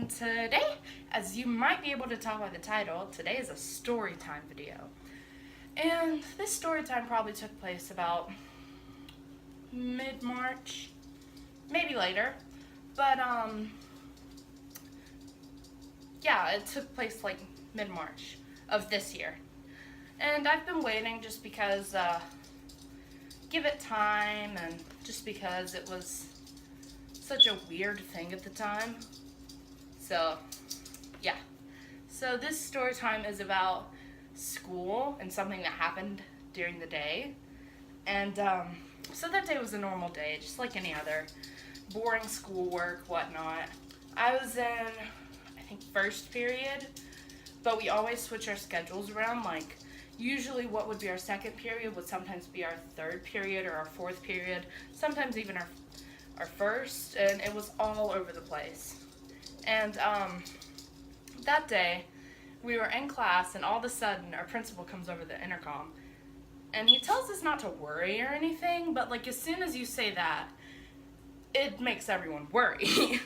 And today, as you might be able to tell by the title, today is a story time video. And this story time probably took place about mid-March, maybe later. But yeah, it took place like mid-March of this year. And I've been waiting just because, give it time, and just because it was such a weird thing at the time. So, yeah. So this story time is about school and something that happened during the day. And so that day was a normal day, just like any other. Boring schoolwork, whatnot. I was in, I think, first period, but we always switch our schedules around. Like, usually what would be our second period would sometimes be our third period or our fourth period, sometimes even our first, and it was all over the place. And that day, we were in class, and all of a sudden, our principal comes over the intercom, and he tells us not to worry or anything, but like as soon as you say that, it makes everyone worry.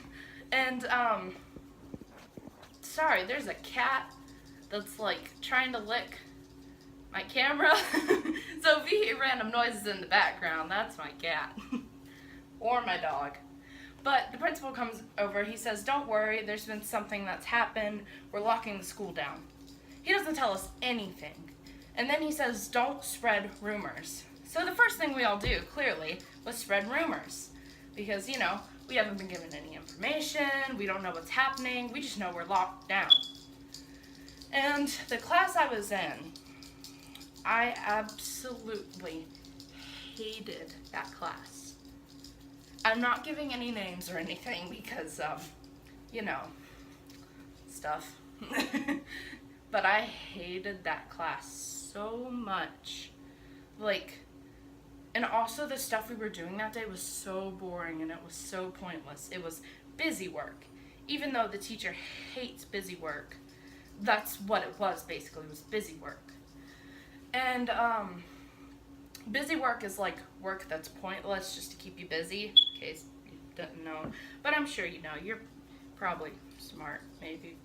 And sorry, there's a cat that's like trying to lick my camera. So if you hear random noises in the background, that's my cat. Or my dog. But the principal comes over, he says, don't worry, there's been something that's happened, we're locking the school down. He doesn't tell us anything. And then he says, don't spread rumors. So the first thing we all do, clearly, was spread rumors. Because, you know, we haven't been given any information, we don't know what's happening, we just know we're locked down. And the class I was in, I absolutely hated that class. I'm not giving any names or anything because, you know, stuff. But I hated that class so much. Like, and also the stuff we were doing that day was so boring and it was so pointless. It was busy work. Even though the teacher hates busy work, that's what it was basically, it was busy work. And, busy work is like work that's pointless just to keep you busy, in case you didn't know. But I'm sure you know, you're probably smart, maybe.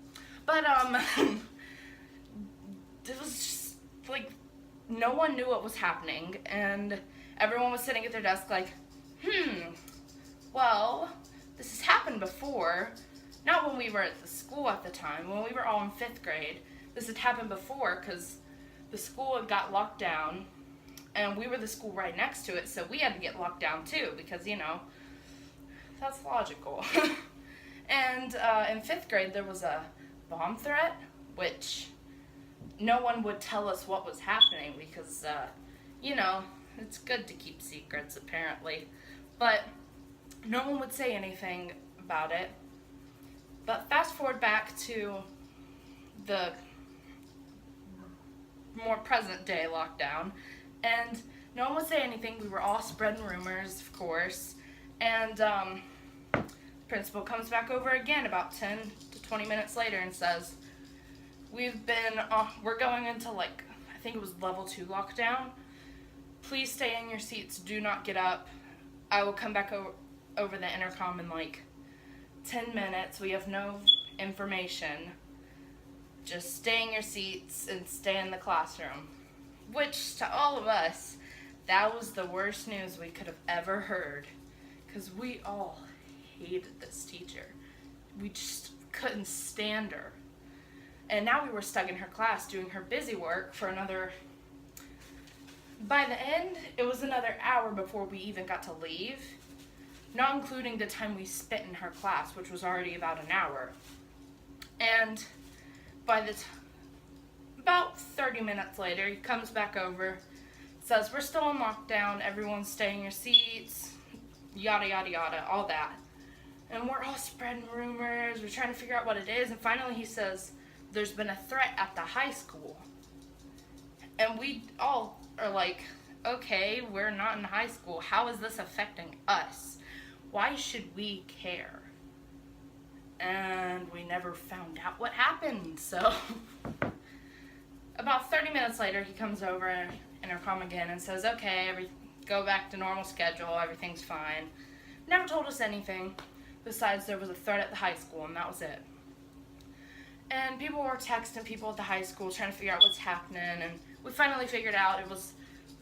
But, it was just, like, no one knew what was happening, and everyone was sitting at their desk like, well, this has happened before. Not when we were at the school at the time, when we were all in 5th grade. This had happened before, because the school had got locked down, and we were the school right next to it, so we had to get locked down too, because, you know, that's logical. And in 5th grade, there was a bomb threat, which no one would tell us what was happening, because, you know, it's good to keep secrets, apparently. But no one would say anything about it. But fast forward back to the more present day lockdown, and no one would say anything. We were all spreading rumors, of course, and principal comes back over again about 10 to 20 minutes later and says, we're going into, like, I think it was level 2 lockdown. Please stay in your seats, do not get up. I will come back over the intercom in like 10 minutes. We have no information. Just stay in your seats and stay in the classroom. Which, to all of us, that was the worst news we could have ever heard. Because we all hated this teacher. We just couldn't stand her. And now we were stuck in her class doing her busy work for another... By the end, it was another hour before we even got to leave. Not including the time we spent in her class, which was already about an hour. And by the about 30 minutes later, he comes back over, says, we're still in lockdown, everyone stay in your seats, yada, yada, yada, all that. And we're all spreading rumors, we're trying to figure out what it is, and finally he says, there's been a threat at the high school. And we all are like, okay, we're not in high school, how is this affecting us? Why should we care? And we never found out what happened, so... About 30 minutes later, he comes over in intercom again and says, okay, go back to normal schedule, everything's fine. Never told us anything, besides there was a threat at the high school, and that was it. And people were texting people at the high school trying to figure out what's happening, and we finally figured out it was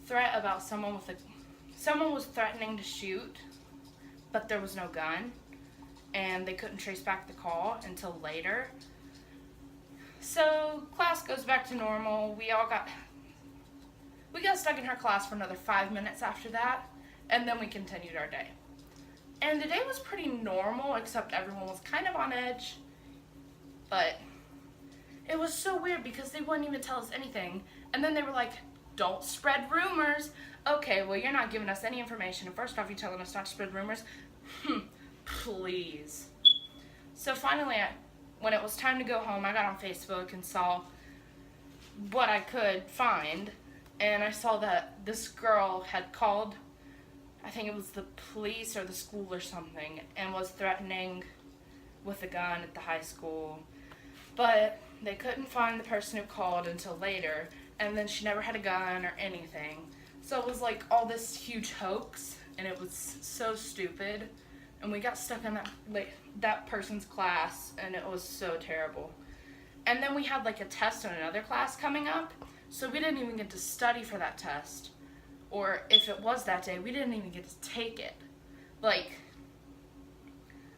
threat about someone was threatening to shoot, but there was no gun, and they couldn't trace back the call until later. So class goes back to normal. We got stuck in her class for another 5 minutes after that, and then we continued our day. And the day was pretty normal, except everyone was kind of on edge. But it was so weird because they wouldn't even tell us anything. And then they were like, don't spread rumors. Okay, well, you're not giving us any information. And first off, you're telling us not to spread rumors. Please. So finally, when it was time to go home, I got on Facebook and saw what I could find. And I saw that this girl had called, I think it was the police or the school or something, and was threatening with a gun at the high school. But they couldn't find the person who called until later, and then she never had a gun or anything. So it was like all this huge hoax, and it was so stupid. And we got stuck in that person's class, and it was so terrible. And then we had like a test in another class coming up, so we didn't even get to study for that test. Or if it was that day, we didn't even get to take it. Like,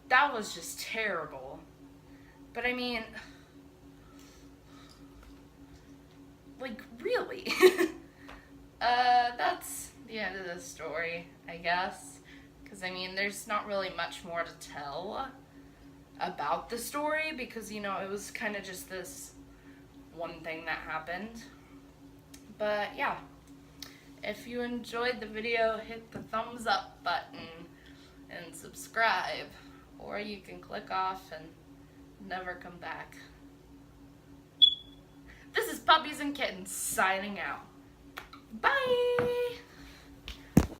that was just terrible. But I mean, like, really? That's the end of the story, I guess. Because, I mean, there's not really much more to tell about the story because, you know, it was kind of just this one thing that happened. But, yeah. If you enjoyed the video, hit the thumbs up button and subscribe. Or you can click off and never come back. This is Puppies and Kittens signing out. Bye!